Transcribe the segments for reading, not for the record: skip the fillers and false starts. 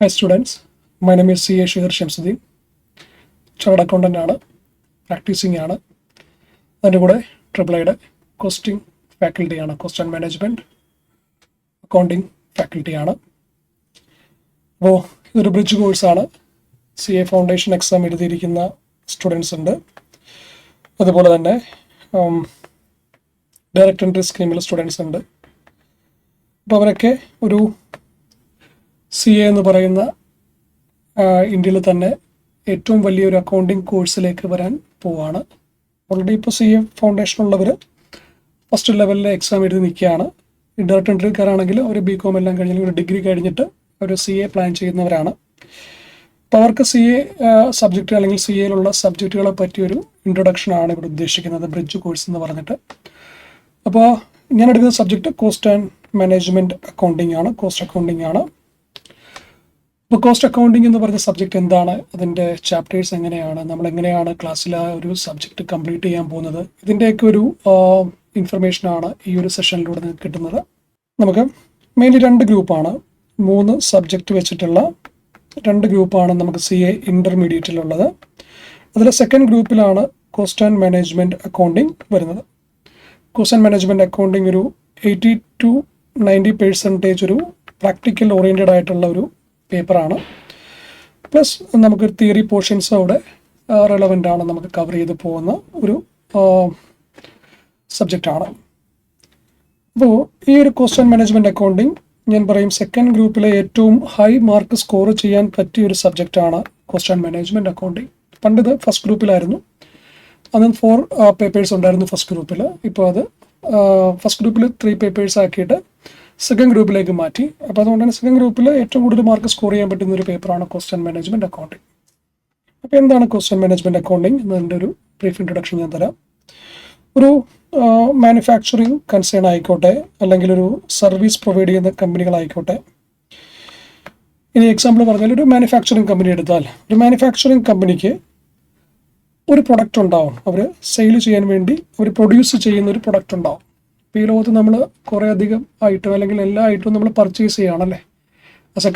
Hi students, my name is CA Shihar Shamsuddin. Chartered accountant ആണ്, practising ആണ്. അതിൻ്റെ കൂടെ ട്രിപ്പിൾ കോസ്റ്റിംഗ് ഫാക്കൽറ്റി ആണ്, cost and management accounting faculty ആണ്. അപ്പോൾ ഇതൊരു ബ്രിഡ്ജ് കോഴ്സാണ്. CA ഫൗണ്ടേഷൻ എക്സാം എഴുതിയിരിക്കുന്ന സ്റ്റുഡൻസ് ഉണ്ട്. അതുപോലെ തന്നെ ഡയറക്റ്റ് എൻട്രി സ്കീമിൽ സ്റ്റുഡൻസ് ഉണ്ട്. അപ്പോൾ അവരൊക്കെ ഒരു CA എന്ന് പറയുന്ന ഇന്ത്യയിൽ തന്നെ ഏറ്റവും വലിയൊരു അക്കൗണ്ടിങ് കോഴ്സിലേക്ക് വരാൻ പോവുകയാണ്. ഓൾറെഡി ഇപ്പോൾ CA ഫൗണ്ടേഷൻ ഉള്ളവർ ഫസ്റ്റ് ലെവലിലെ എക്സാം എഴുതി നിൽക്കുകയാണ്. ഡയറക്റ്റ് എൻട്രിക്കാരാണെങ്കിൽ അവർ BCom എല്ലാം കഴിഞ്ഞാൽ ഒരു ഡിഗ്രി കഴിഞ്ഞിട്ട് ഒരു CA പ്ലാൻ ചെയ്യുന്നവരാണ്. അപ്പോൾ അവർക്ക് CA സബ്ജക്റ്റ് അല്ലെങ്കിൽ CAയിലുള്ള സബ്ജക്റ്റുകളെ പറ്റിയൊരു ഇൻട്രൊഡക്ഷനാണ് ഇവിടെ ഉദ്ദേശിക്കുന്നത്, ബ്രിഡ്ജ് കോഴ്സ് എന്ന് പറഞ്ഞിട്ട്. അപ്പോൾ ഞാൻ എടുക്കുന്ന subject cost and management accounting ആണ്, കോസ്റ്റ് അക്കൗണ്ടിങ് ആണ്. ഇപ്പോൾ കോസ്റ്റ് അക്കൗണ്ടിങ് എന്ന് പറഞ്ഞ സബ്ജക്റ്റ് എന്താണ്, അതിൻ്റെ ചാപ്റ്റേഴ്സ് എങ്ങനെയാണ്, നമ്മൾ എങ്ങനെയാണ് ക്ലാസ്സിൽ ആ ഒരു സബ്ജക്റ്റ് കംപ്ലീറ്റ് ചെയ്യാൻ പോകുന്നത്, ഇതിൻ്റെയൊക്കെ ഒരു ഇൻഫർമേഷനാണ് ഈ ഒരു സെഷനിലൂടെ നിങ്ങൾക്ക് കിട്ടുന്നത്. നമുക്ക് മെയിൻലി 2 ഗ്രൂപ്പാണ്, 3 സബ്ജക്റ്റ് വെച്ചിട്ടുള്ള 2 ഗ്രൂപ്പാണ് നമുക്ക് CA ഇൻ്റർമീഡിയറ്റിലുള്ളത്. അതിൽ സെക്കൻഡ് ഗ്രൂപ്പിലാണ് കോസ്റ്റ് ആൻഡ് മാനേജ്മെൻറ്റ് അക്കൗണ്ടിങ് വരുന്നത്. കോസ്റ്റ് ആൻഡ് മാനേജ്മെൻറ്റ് അക്കൗണ്ടിങ് ഒരു 80 to 90% ഒരു പ്രാക്ടിക്കൽ ഓറിയൻറ്റഡ് ആയിട്ടുള്ള ഒരു പേപ്പറാണ്. പ്ലസ് നമുക്ക് തിയറി പോർഷൻസ് അവിടെ റെലവൻ്റ് ആണ്, നമുക്ക് കവർ ചെയ്ത് പോകുന്ന ഒരു സബ്ജക്റ്റാണ്. അപ്പോൾ ഈ ഒരു കോസ്റ്റ് ആൻഡ് മാനേജ്മെൻറ്റ് അക്കൗണ്ടിങ് ഞാൻ പറയും സെക്കൻഡ് ഗ്രൂപ്പിലെ ഏറ്റവും ഹൈ മാർക്ക് സ്കോർ ചെയ്യാൻ പറ്റിയ ഒരു സബ്ജക്റ്റാണ് കോസ്റ്റ് ആൻഡ് മാനേജ്മെൻറ്റ് അക്കൗണ്ടിങ്. പണ്ടിത് ഫസ്റ്റ് ഗ്രൂപ്പിലായിരുന്നു, അന്ന് 4 പേപ്പേഴ്സ് ഉണ്ടായിരുന്നു ഫസ്റ്റ് ഗ്രൂപ്പിൽ. ഇപ്പോൾ അത് ഫസ്റ്റ് ഗ്രൂപ്പിൽ 3 പേപ്പേഴ്സ് ആക്കിയിട്ട് സെക്കൻഡ് ഗ്രൂപ്പിലേക്ക് മാറ്റി. അപ്പോൾ അതുകൊണ്ട് തന്നെ സെക്കൻഡ് ഗ്രൂപ്പിൽ ഏറ്റവും കൂടുതൽ മാർക്ക് സ്കോർ ചെയ്യാൻ പറ്റുന്ന ഒരു പേപ്പറാണ് കോസ്റ്റ് ആൻഡ് മാനേജ്മെൻറ്റ് അക്കൗണ്ടിങ്. അപ്പോൾ എന്താണ് കോസ്റ്റ് ആൻഡ് മാനേജ്മെൻറ്റ് അക്കൗണ്ടിങ് എന്നതിൻ്റെ ഒരു ബ്രീഫ് ഇൻട്രൊഡക്ഷൻ ഞാൻ തരാം. ഒരു മാനുഫാക്ചറിങ് കൺസേൺ ആയിക്കോട്ടെ, അല്ലെങ്കിൽ ഒരു സർവീസ് പ്രൊവൈഡ് ചെയ്യുന്ന കമ്പനികളായിക്കോട്ടെ. ഇനി എക്സാമ്പിൾ പറഞ്ഞാൽ ഒരു മാനുഫാക്ചറിങ് കമ്പനി എടുത്താൽ, ഒരു മാനുഫാക്ചറിങ് കമ്പനിക്ക് ഒരു പ്രൊഡക്റ്റ് ഉണ്ടാവും, അവർ സെയിൽ ചെയ്യാൻ വേണ്ടി അവർ പ്രൊഡ്യൂസ് ചെയ്യുന്ന ഒരു പ്രൊഡക്റ്റ് ഉണ്ടാവും. ഇപ്പോൾ ഈ ലോകത്ത് നമ്മൾ കുറേ അധികം ഐറ്റം അല്ലെങ്കിൽ എല്ലാ ഐറ്റവും നമ്മൾ പർച്ചേസ് ചെയ്യുകയാണല്ലേ. ആസ് എ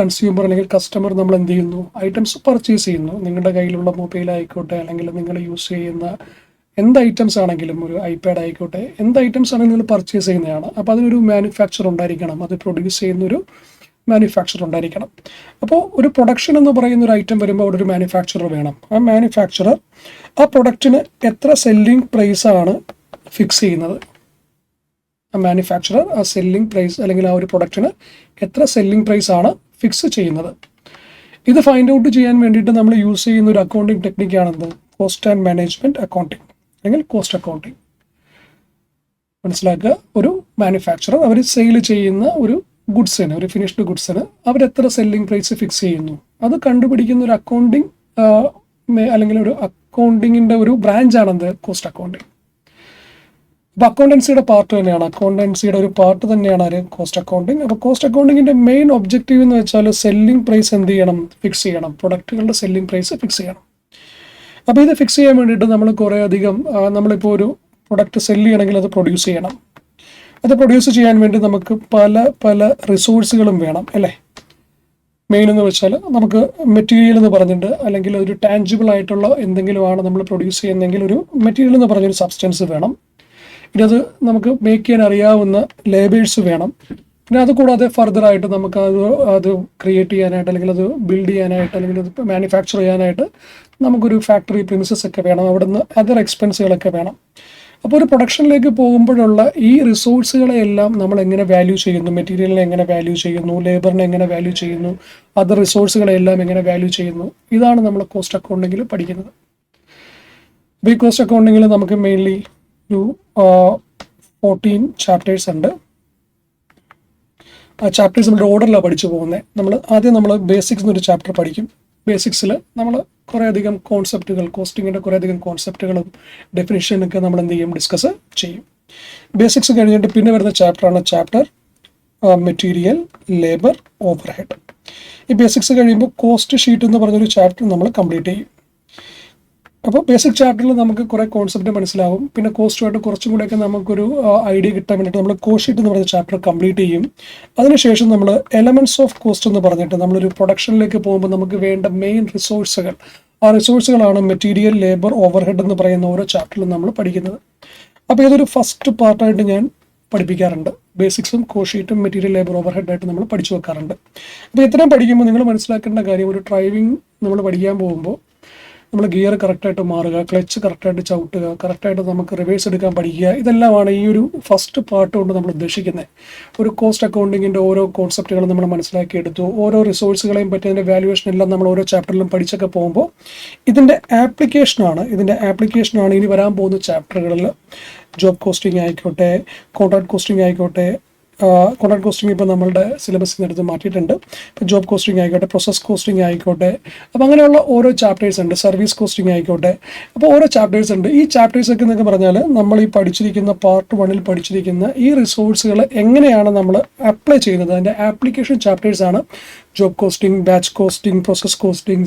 കൺസ്യൂമർ അല്ലെങ്കിൽ കസ്റ്റമർ നമ്മൾ എന്ത് ചെയ്യുന്നു, ഐറ്റംസ് പർച്ചേസ് ചെയ്യുന്നു. നിങ്ങളുടെ കയ്യിലുള്ള മൊബൈൽ ആയിക്കോട്ടെ, അല്ലെങ്കിൽ നിങ്ങൾ യൂസ് ചെയ്യുന്ന എന്ത് ഐറ്റംസ് ആണെങ്കിലും, ഒരു iPad ആയിക്കോട്ടെ, എന്ത് ഐറ്റംസ് ആണെങ്കിലും നിങ്ങൾ പർച്ചേസ് ചെയ്യുന്നതാണ്. അപ്പോൾ അതിനൊരു മാനുഫാക്ചർ ഉണ്ടായിരിക്കണം, അത് പ്രൊഡ്യൂസ് ചെയ്യുന്നൊരു മാനുഫാക്ചർ ഉണ്ടായിരിക്കണം. അപ്പോൾ ഒരു പ്രൊഡക്ഷൻ എന്ന് പറയുന്ന ഒരു ഐറ്റം വരുമ്പോൾ അവിടെ ഒരു മാനുഫാക്ചറർ വേണം. ആ മാനുഫാക്ചറർ ആ പ്രൊഡക്റ്റിന് എത്ര സെല്ലിംഗ് പ്രൈസാണ് ഫിക്സ് ചെയ്യുന്നത്, ആ മാനുഫാക്ചറർ ആ സെല്ലിംഗ് പ്രൈസ് അല്ലെങ്കിൽ ആ ഒരു പ്രൊഡക്റ്റിന് എത്ര സെല്ലിംഗ് പ്രൈസ് ആണ് ഫിക്സ് ചെയ്യുന്നത്. ഇത് ഫൈൻഡ് ഔട്ട് ചെയ്യാൻ വേണ്ടിയിട്ട് നമ്മൾ യൂസ് ചെയ്യുന്ന ഒരു അക്കൗണ്ടിങ് ടെക്നിക്കാണെന്ത്, കോസ്റ്റ് ആൻഡ് മാനേജ്മെൻറ്റ് അക്കൗണ്ടിങ് അല്ലെങ്കിൽ കോസ്റ്റ് അക്കൗണ്ടിങ്. മനസ്സിലാക്കുക, ഒരു മാനുഫാക്ചറർ അവർ സെയിൽ ചെയ്യുന്ന ഒരു ഗുഡ്സിന്, ഒരു ഫിനിഷ്ഡ് ഗുഡ്സിന് അവരെത്ര സെല്ലിംഗ് പ്രൈസ് ഫിക്സ് ചെയ്യുന്നു, അത് കണ്ടുപിടിക്കുന്ന ഒരു അക്കൗണ്ടിങ് അല്ലെങ്കിൽ ഒരു അക്കൗണ്ടിങ്ങിൻ്റെ ഒരു ബ്രാഞ്ചാണെന്ത്, കോസ്റ്റ് അക്കൗണ്ടിങ്. അപ്പോൾ അക്കൗണ്ടൻസിയുടെ പാർട്ട് തന്നെയാണ്, അക്കൗണ്ടൻസിയുടെ ഒരു പാർട്ട് തന്നെയാണ് ഒരു കോസ്റ്റ് അക്കൗണ്ടിങ്. അപ്പോൾ കോസ്റ്റ് അക്കൗണ്ടിങ്ങിൻ്റെ മെയിൻ ഒബ്ജക്റ്റീവ് എന്ന് വെച്ചാൽ സെല്ലിംഗ് പ്രൈസ് എന്ത് ചെയ്യണം, ഫിക്സ് ചെയ്യണം, പ്രൊഡക്റ്റുകളുടെ സെല്ലിംഗ് പ്രൈസ് ഫിക്സ് ചെയ്യണം. അപ്പോൾ ഇത് ഫിക്സ് ചെയ്യാൻ വേണ്ടിയിട്ട് നമ്മൾ കുറേ അധികം നമ്മളിപ്പോൾ ഒരു പ്രൊഡക്റ്റ് സെല്ല് ചെയ്യണമെങ്കിൽ അത് പ്രൊഡ്യൂസ് ചെയ്യണം. അത് പ്രൊഡ്യൂസ് ചെയ്യാൻ വേണ്ടി നമുക്ക് പല റിസോഴ്സുകളും വേണം അല്ലേ. മെയിൻ എന്ന് വെച്ചാൽ നമുക്ക് മെറ്റീരിയൽ എന്ന് പറഞ്ഞിട്ട്, അല്ലെങ്കിൽ ഒരു ടാഞ്ചിബിൾ ആയിട്ടുള്ള എന്തെങ്കിലുമാണ് നമ്മൾ പ്രൊഡ്യൂസ് ചെയ്യുന്നതെങ്കിൽ ഒരു മെറ്റീരിയൽ എന്ന് പറഞ്ഞൊരു സബ്സ്റ്റൻസ് വേണം. ഇനി അത് നമുക്ക് മേക്ക് ചെയ്യാൻ അറിയാവുന്ന ലേബേഴ്സ് വേണം. പിന്നെ അതുകൂടാതെ ഫർദറായിട്ട് നമുക്ക് അത് ക്രിയേറ്റ് ചെയ്യാനായിട്ട്, അല്ലെങ്കിൽ അത് ബിൽഡ് ചെയ്യാനായിട്ട്, അല്ലെങ്കിൽ അത് മാനുഫാക്ചർ ചെയ്യാനായിട്ട് നമുക്കൊരു ഫാക്ടറി പ്രിമിസസ് ഒക്കെ വേണം, അവിടുന്ന് അതർ എക്സ്പെൻസുകളൊക്കെ വേണം. അപ്പോൾ ഒരു പ്രൊഡക്ഷനിലേക്ക് പോകുമ്പോഴുള്ള ഈ റിസോഴ്സുകളെല്ലാം നമ്മൾ എങ്ങനെ വാല്യൂ ചെയ്യുന്നു, മെറ്റീരിയലിനെ എങ്ങനെ വാല്യൂ ചെയ്യുന്നു, ലേബറിനെ എങ്ങനെ വാല്യൂ ചെയ്യുന്നു, അതർ റിസോഴ്സുകളെല്ലാം എങ്ങനെ വാല്യൂ ചെയ്യുന്നു, ഇതാണ് നമ്മൾ കോസ്റ്റ് അക്കൗണ്ടിങ്ങിൽ പഠിക്കുന്നത്. അപ്പോൾ ഈ കോസ്റ്റ് അക്കൗണ്ടിങ്ങിൽ നമുക്ക് മെയിൻലി ഒരു 14 ചാപ്റ്റേഴ്സ് ഉണ്ട്. ആ ചാപ്റ്റേഴ്സ് നമ്മുടെ ഓർഡറിലാണ് പഠിച്ചു പോകുന്നത്. ആദ്യം ബേസിക്സ് എന്നൊരു ചാപ്റ്റർ പഠിക്കും. ബേസിക്സിൽ നമ്മൾ കുറേ അധികം കോൺസെപ്റ്റുകൾ, കോസ്റ്റിങ്ങിൻ്റെ കുറേ അധികം കോൺസെപ്റ്റുകളും ഡെഫിനിഷനൊക്കെ നമ്മൾ എന്ത് ചെയ്യും, ഡിസ്കസ് ചെയ്യും. ബേസിക്സ് കഴിഞ്ഞിട്ട് പിന്നെ വരുന്ന ചാപ്റ്ററാണ് ചാപ്റ്റർ മെറ്റീരിയൽ, ലേബർ, ഓവർഹെഡ്. ഈ ബേസിക്സ് കഴിയുമ്പോൾ കോസ്റ്റ് ഷീറ്റ് എന്ന് പറഞ്ഞൊരു ചാപ്റ്റർ നമ്മൾ കംപ്ലീറ്റ് ചെയ്യും. അപ്പോൾ ബേസിക് ചാപ്റ്ററിൽ നമുക്ക് കുറേ കോൺസെപ്റ്റ് മനസ്സിലാവും. പിന്നെ കോസ്റ്റുമായിട്ട് കുറച്ചും കൂടെയൊക്കെ നമുക്കൊരു ഐഡിയ കിട്ടാൻ വേണ്ടിയിട്ട് നമ്മൾ കോസ്റ്റ് ഷീറ്റ് എന്ന് പറയുന്ന ചാപ്റ്റർ കംപ്ലീറ്റ് ചെയ്യും. അതിനുശേഷം നമ്മൾ എലമെന്റ്സ് ഓഫ് കോസ്റ്റ് എന്ന് പറഞ്ഞിട്ട് നമ്മളൊരു പ്രൊഡക്ഷനിലേക്ക് പോകുമ്പോൾ നമുക്ക് വേണ്ട മെയിൻ റിസോഴ്സുകൾ, ആ റിസോഴ്സുകളാണ് മെറ്റീരിയൽ, ലേബർ, ഓവർഹെഡ് എന്ന് പറയുന്ന ഓരോ ചാപ്റ്ററിലും നമ്മൾ പഠിക്കുന്നത്. അപ്പോൾ ഇതൊരു ഫസ്റ്റ് പാർട്ടായിട്ട് ഞാൻ പഠിപ്പിക്കാറുണ്ട്. ബേസിക്സും കോസ്റ്റ് ഷീറ്റും മെറ്റീരിയൽ, ലേബർ, ഓവർഹെഡ് ആയിട്ട് നമ്മൾ പഠിച്ചു വെക്കാറുണ്ട്. അപ്പോൾ ഇത്രയും പഠിക്കുമ്പോൾ നിങ്ങൾ മനസ്സിലാക്കേണ്ട കാര്യം, ഒരു ഡ്രൈവിംഗ് നമ്മൾ പഠിക്കാൻ പോകുമ്പോൾ നമ്മൾ ഗിയർ കറക്റ്റായിട്ട് മാറുക, ക്ലച്ച് കറക്റ്റായിട്ട് ചവിട്ടുക, കറക്റ്റായിട്ട് നമുക്ക് റിവേഴ്സ് എടുക്കാൻ പഠിക്കുക, ഇതെല്ലാമാണ് ഈ ഒരു ഫസ്റ്റ് പാർട്ട് കൊണ്ട് നമ്മൾ ഉദ്ദേശിക്കുന്നത്. ഒരു കോസ്റ്റ് അക്കൗണ്ടിങ്ങിൻ്റെ ഓരോ കോൺസെപ്റ്റുകളും നമ്മൾ മനസ്സിലാക്കിയെടുത്തു, ഓരോ റിസോഴ്സുകളെയും പറ്റി അതിൻ്റെ വാല്യുവേഷൻ എല്ലാം നമ്മൾ ഓരോ ചാപ്റ്ററിലും പഠിച്ചൊക്കെ പോകുമ്പോൾ ഇതിൻ്റെ ആപ്ലിക്കേഷനാണ് ഇനി വരാൻ പോകുന്ന ചാപ്റ്ററുകളിൽ. ജോബ് കോസ്റ്റിംഗ് ആയിക്കോട്ടെ, കോൺട്രാക്ട് കോസ്റ്റിംഗ് ആയിക്കോട്ടെ. കോൺട്രാക്ട് കോസ്റ്റിംഗ് ഇപ്പോൾ നമ്മളുടെ സിലബസിൽ നിന്ന് എടുത്ത് മാറ്റിയിട്ടുണ്ട്. ഇപ്പോൾ ജോബ് കോസ്റ്റിംഗ് ആയിക്കോട്ടെ, പ്രോസസ് കോസ്റ്റിംഗ് ആയിക്കോട്ടെ, അപ്പോൾ അങ്ങനെയുള്ള ഓരോ ചാപ്റ്റേഴ്സ് ഉണ്ട്. സർവീസ് കോസ്റ്റിംഗ് ആയിക്കോട്ടെ, അപ്പോൾ ഓരോ ചാപ്റ്റേഴ്സ് ഉണ്ട്. ഈ ചാപ്റ്റേഴ്സൊക്കെ എന്നൊക്കെ പറഞ്ഞാൽ നമ്മൾ ഈ പഠിച്ചിരിക്കുന്ന പാർട്ട് 1 പഠിച്ചിരിക്കുന്ന ഈ റിസോഴ്സുകൾ എങ്ങനെയാണ് നമ്മൾ അപ്ലൈ ചെയ്യുന്നത്, അതിൻ്റെ ആപ്ലിക്കേഷൻ ചാപ്റ്റേഴ്സാണ് job costing, batch costing, process costing,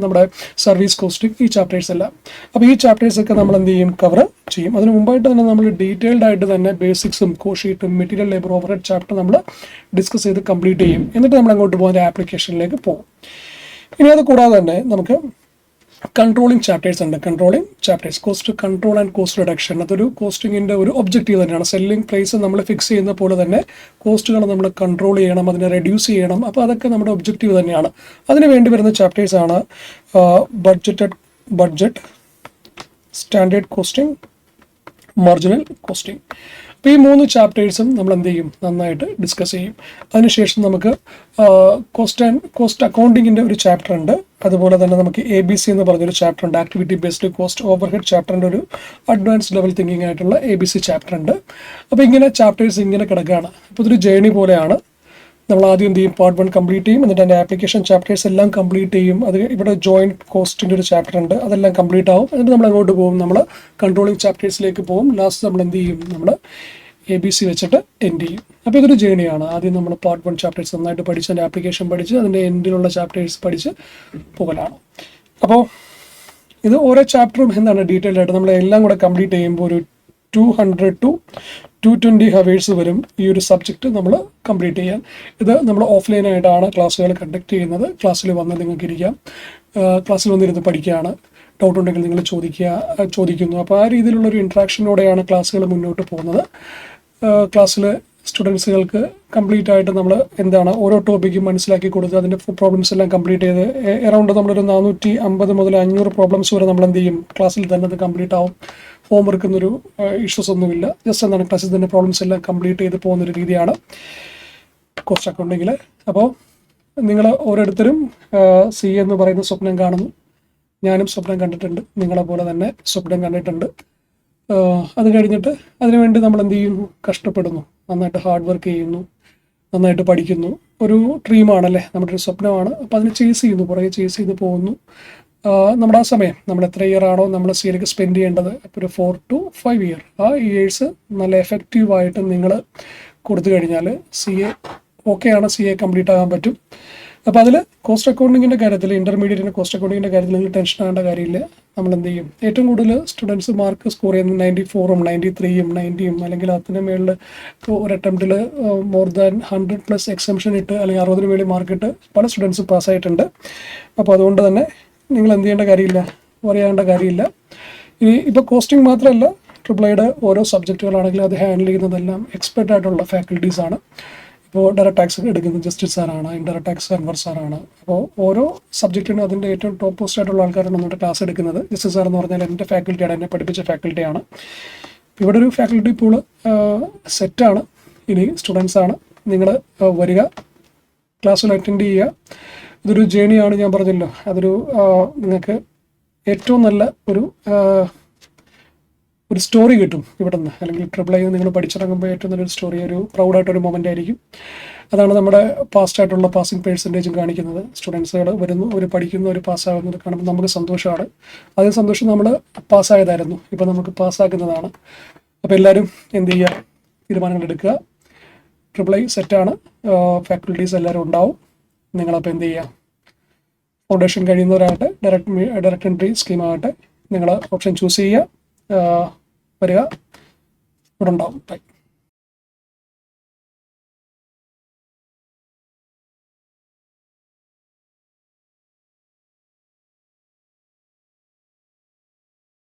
നമ്മുടെ സർവീസ് കോസ്റ്റിംഗ്, ഈ ചാപ്റ്റേഴ്സ് എല്ലാം. അപ്പോൾ ഈ ചാപ്റ്റേഴ്സൊക്കെ നമ്മൾ എന്ത് ചെയ്യും, കവർ ചെയ്യും. അതിന് മുമ്പായിട്ട് തന്നെ നമ്മൾ ഡീറ്റെയിൽഡ് ആയിട്ട് തന്നെ ബേസിക്സും കോസ്റ്റ് ഷീറ്റും മെറ്റീരിയൽ, ലേബർ, ഓവർഹെഡ് ചാപ്റ്റർ നമ്മൾ ഡിസ്കസ് ചെയ്ത് കംപ്ലീറ്റ് ചെയ്യും. എന്നിട്ട് നമ്മൾ അങ്ങോട്ട് പോകുന്ന ആപ്ലിക്കേഷനിലേക്ക് പോകും. ഇനി അത് കൂടാതെ തന്നെ നമുക്ക് കൺട്രോളിങ് ചാപ്റ്റേഴ്സ് ഉണ്ട്. Controlling chapters, cost control and cost reduction, അതൊരു കോസ്റ്റിങ്ങിൻ്റെ ഒരു ഒബ്ജക്റ്റീവ് തന്നെയാണ്. സെല്ലിംഗ് പ്രൈസ് നമ്മൾ ഫിക്സ് ചെയ്യുന്ന പോലെ തന്നെ കോസ്റ്റുകൾ നമ്മൾ കൺട്രോൾ ചെയ്യണം, അതിനെ റെഡ്യൂസ് ചെയ്യണം. അപ്പോൾ അതൊക്കെ നമ്മുടെ ഒബ്ജക്റ്റീവ് തന്നെയാണ്. അതിന് വേണ്ടി വരുന്ന ചാപ്റ്റേഴ്സാണ് budget, standard costing, marginal costing. അപ്പോൾ ഈ 3 ചാപ്റ്റേഴ്സും നമ്മൾ എന്ത് ചെയ്യും, നന്നായിട്ട് ഡിസ്കസ് ചെയ്യും. അതിനുശേഷം നമുക്ക് കോസ്റ്റ് അക്കൗണ്ടിങ്ങിൻ്റെ ഒരു ചാപ്റ്റർ ഉണ്ട്. അതുപോലെ തന്നെ നമുക്ക് ABC എന്ന് പറഞ്ഞൊരു ചാപ്റ്റർ ഉണ്ട്, ആക്ടിവിറ്റി ബേസ്ഡ് കോസ്റ്റ് ഓവർഹെഡ് ചാപ്റ്ററിൻ്റെ ഒരു അഡ്വാൻസ് ലെവൽ തിങ്കിങ് ആയിട്ടുള്ള ABC ചാപ്റ്റർ ഉണ്ട്. അപ്പോൾ ഇങ്ങനെ ചാപ്റ്റേഴ്സ് ഇങ്ങനെ കിടക്കുകയാണ്. അപ്പോൾ ഇതൊരു ജേണി പോലെയാണ്. നമ്മൾ ആദ്യം എന്ത് ചെയ്യും, പാർട്ട് 1 കംപ്ലീറ്റ് ചെയ്യും, എന്നിട്ട് അതിൻ്റെ ആപ്ലിക്കേഷൻ ചാപ്റ്റേഴ്സ് എല്ലാം കംപ്ലീറ്റ് ചെയ്യും. അത് ഇവിടെ ജോയിൻറ്റ് കോസ്റ്റിൻ്റെ ഒരു ചാപ്റ്റർ ഉണ്ട്, അതെല്ലാം കംപ്ലീറ്റ് ആവും. എന്നിട്ട് നമ്മൾ അങ്ങോട്ട് പോകും, നമ്മൾ കൺട്രോളിങ് ചാപ്റ്റേഴ്സിലേക്ക് പോകും. ലാസ്റ്റ് നമ്മൾ എന്ത് ചെയ്യും, നമ്മൾ ABC വെച്ചിട്ട് എൻഡ് ചെയ്യും. അപ്പോൾ ഇതൊരു ജേണിയാണ്. ആദ്യം നമ്മൾ പാർട്ട് 1 ചാപ്റ്റേഴ്സ് നന്നായിട്ട് പഠിച്ച്, അതിൻ്റെ ആപ്ലിക്കേഷൻ പഠിച്ച്, അതിൻ്റെ എൻഡിലുള്ള ചാപ്റ്റേഴ്സ് പഠിച്ച് പോകലാണ്. അപ്പോൾ ഇത് ഓരോ ചാപ്റ്ററും എന്താണ് ഡീറ്റെയിൽ ആയിട്ട് നമ്മൾ എല്ലാം കൂടെ കംപ്ലീറ്റ് ചെയ്യുമ്പോൾ ഒരു 200 to 220 ഹവേഴ്സ് വരും ഈ ഒരു സബ്ജക്റ്റ് നമ്മൾ കംപ്ലീറ്റ് ചെയ്യാൻ. ഇത് നമ്മൾ ഓഫ്ലൈനായിട്ടാണ് ക്ലാസ്സുകൾ കണ്ടക്ട് ചെയ്യുന്നത്. ക്ലാസ്സിൽ വന്ന് നിങ്ങൾക്ക് ഇരിക്കാം, ക്ലാസ്സിൽ വന്നിരുന്ന് പഠിക്കുകയാണ്. ഡൗട്ട് ഉണ്ടെങ്കിൽ നിങ്ങൾ ചോദിക്കുന്നു. അപ്പോൾ ആ രീതിയിലുള്ളൊരു ഇൻട്രാക്ഷനോടെയാണ് ക്ലാസ്സുകൾ മുന്നോട്ട് പോകുന്നത്. ക്ലാസ്സിൽ സ്റ്റുഡൻസുകൾക്ക് കംപ്ലീറ്റ് ആയിട്ട് നമ്മൾ എന്താണ് ഓരോ ടോപ്പിക്കും മനസ്സിലാക്കി കൊടുത്ത് അതിൻ്റെ പ്രോബ്ലംസ് എല്ലാം കംപ്ലീറ്റ് ചെയ്ത് എറൗണ്ട് നമ്മളൊരു 450 മുതൽ 500 പ്രോബ്ലംസ് വരെ നമ്മൾ എന്ത് ചെയ്യും, ക്ലാസ്സിൽ തന്നെ അത് കംപ്ലീറ്റ് ആവും. ഹോംവർക്ക് എന്നൊരു ഇഷ്യൂസ് ഒന്നുമില്ല. ജസ്റ്റ് എന്താണ് ക്ലാസ്സിൽ തന്നെ പ്രോബ്ലംസ് എല്ലാം കംപ്ലീറ്റ് ചെയ്ത് പോകുന്നൊരു രീതിയാണ് കോസ്റ്റ് അക്കൗണ്ടിങ്ങിൽ. അപ്പോൾ നിങ്ങൾ ഓരോരുത്തരും CA എന്ന് പറയുന്ന സ്വപ്നം കാണുന്നു. ഞാനും സ്വപ്നം കണ്ടിട്ടുണ്ട്, നിങ്ങളെ പോലെ തന്നെ സ്വപ്നം കണ്ടിട്ടുണ്ട്. അത് കഴിഞ്ഞിട്ട് അതിനുവേണ്ടി നമ്മൾ എന്ത് ചെയ്യുന്നു, കഷ്ടപ്പെടുന്നു, നന്നായിട്ട് ഹാർഡ് വർക്ക് ചെയ്യുന്നു, നന്നായിട്ട് പഠിക്കുന്നു. ഒരു ഡ്രീമാണല്ലേ, നമ്മുടെ ഒരു സ്വപ്നമാണ്. അപ്പോൾ അതിനെ ചേസ് ചെയ്യുന്നു, പുറകെ ചേസ് ചെയ്ത് പോകുന്നു. നമ്മുടെ ആ സമയം നമ്മൾ എത്ര ഇയർ ആണോ നമ്മൾ CAയിലേക്ക് സ്പെൻഡ് ചെയ്യേണ്ടത്, ഇപ്പോൾ ഒരു 4 to 5 ഇയർ, ആ ഇയേഴ്സ് നല്ല എഫക്റ്റീവായിട്ട് നിങ്ങൾ കൊടുത്തു കഴിഞ്ഞാൽ CA ഓക്കെയാണ്, CA കംപ്ലീറ്റ് ആകാൻ പറ്റും. അപ്പോൾ അതിൽ കോസ്റ്റ് അക്കൗണ്ടിങ്ങിൻ്റെ കാര്യത്തിൽ, ഇൻ്റർമീഡിയറ്റിൻ്റെ കോസ്റ്റ് അക്കൗണ്ടിങ്ങിൻ്റെ കാര്യത്തിൽ നിങ്ങൾ ടെൻഷൻ ആകേണ്ട കാര്യമില്ല. നമ്മൾ എന്ത് ചെയ്യും, ഏറ്റവും കൂടുതൽ സ്റ്റുഡൻസ് മാർക്ക് സ്കോർ ചെയ്യുന്നത് 94ഉം 93ഉം 90ഉം അല്ലെങ്കിൽ അതിന് മേളിൽ ഒരു അറ്റംപ്റ്റിൽ മോർ ദാൻ 100+ എക്സംഷൻ ഇട്ട് അല്ലെങ്കിൽ 60 മേളിൽ മാർക്കിട്ട് പല സ്റ്റുഡൻസ് പാസ്സായിട്ടുണ്ട്. അപ്പോൾ അതുകൊണ്ട് തന്നെ നിങ്ങൾ എന്ത് ചെയ്യേണ്ട കാര്യമില്ല, പറയേണ്ട കാര്യമില്ല. ഇനി ഇപ്പോൾ കോസ്റ്റിംഗ് മാത്രമല്ല, ട്രിപ്പിൾ ഓരോ സബ്ജക്റ്റുകളാണെങ്കിലും അത് ഹാൻഡിൽ ചെയ്യുന്നതെല്ലാം എക്സ്പെർട്ട് ആയിട്ടുള്ള ഫാക്കൽറ്റീസാണ്. ഇപ്പോൾ ഡയറക്റ്റ് ടാക്സ് എടുക്കുന്നത് ജസ്റ്റിസ് സാറാണ്, ഇൻഡയറക്റ്റ് ടാക്സ് അൻവർ സാറാണ്. അപ്പോൾ ഓരോ സബ്ജക്റ്റിനും അതിൻ്റെ ഏറ്റവും ടോപ്പ് പോസ്റ്റ് ആയിട്ടുള്ള ആൾക്കാരാണ് നമ്മുടെ ക്ലാസ് എടുക്കുന്നത്. ജസ്റ്റിസ് സാർ എന്ന് പറഞ്ഞാൽ എൻ്റെ ഫാക്കൽറ്റിയാണ്, എന്നെ പഠിപ്പിച്ച ഫാക്കൽറ്റിയാണ്. ഇവിടെ ഒരു ഫാക്കൽറ്റി പൂള് സെറ്റാണ്. ഇനി സ്റ്റുഡൻസാണ്, നിങ്ങൾ വരിക, ക്ലാസ്സിൽ അറ്റൻഡ് ചെയ്യുക. ഇതൊരു ജേണിയാണ്, ഞാൻ പറഞ്ഞല്ലോ. അതൊരു നിങ്ങൾക്ക് ഏറ്റവും നല്ല ഒരു സ്റ്റോറി കിട്ടും ഇവിടെ നിന്ന്, അല്ലെങ്കിൽ ട്രിപ്പിൾ ഐ നിങ്ങൾ പഠിച്ചിറങ്ങുമ്പോൾ ഏറ്റവും നല്ലൊരു സ്റ്റോറി, ഒരു പ്രൗഡായിട്ടൊരു മൊമെൻ്റ് ആയിരിക്കും. അതാണ് നമ്മുടെ പാസ്റ്റായിട്ടുള്ള പാസിംഗ് പേഴ്സൻറ്റേജും കാണിക്കുന്നത്. സ്റ്റുഡൻസുകൾ വരുന്നു, അവർ പഠിക്കുന്നു, അവർ പാസ്സാകുന്നത് കാണുമ്പോൾ നമുക്ക് സന്തോഷമാണ്. അതേ സന്തോഷം നമ്മൾ പാസ്സായതായിരുന്നു, ഇപ്പോൾ നമുക്ക് പാസ്സാക്കുന്നതാണ്. അപ്പോൾ എല്ലാവരും എന്ത് ചെയ്യുക, തീരുമാനങ്ങൾ എടുക്കുക. ട്രിപ്പിൾ ഐ സെറ്റാണ്, ഫാക്കൽറ്റീസ് എല്ലാവരും ഉണ്ടാവും. നിങ്ങളപ്പോൾ എന്ത് ചെയ്യുക, ഫൗണ്ടേഷൻ കഴിയുന്നവരാകട്ടെ, ഡയറക്റ്റ് എൻട്രി സ്കീമാകട്ടെ, നിങ്ങൾ ഓപ്ഷൻ ചൂസ് ചെയ്യുക, വരിക, ഇവിടെ ഉണ്ടാവും. ബൈ.